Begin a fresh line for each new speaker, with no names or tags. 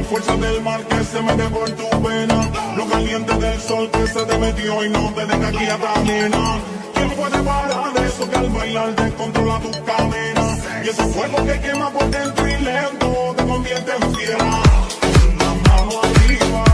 fuerza del mar que se mete por tu vena, lo caliente del sol que se te metió y no te deja aquí a caminar. ¿Quién puede parar eso que al bailar descontrola tus cadenas? Y ese fuego que quema por dentro y lento te convierte en fiera. Una mano arriba.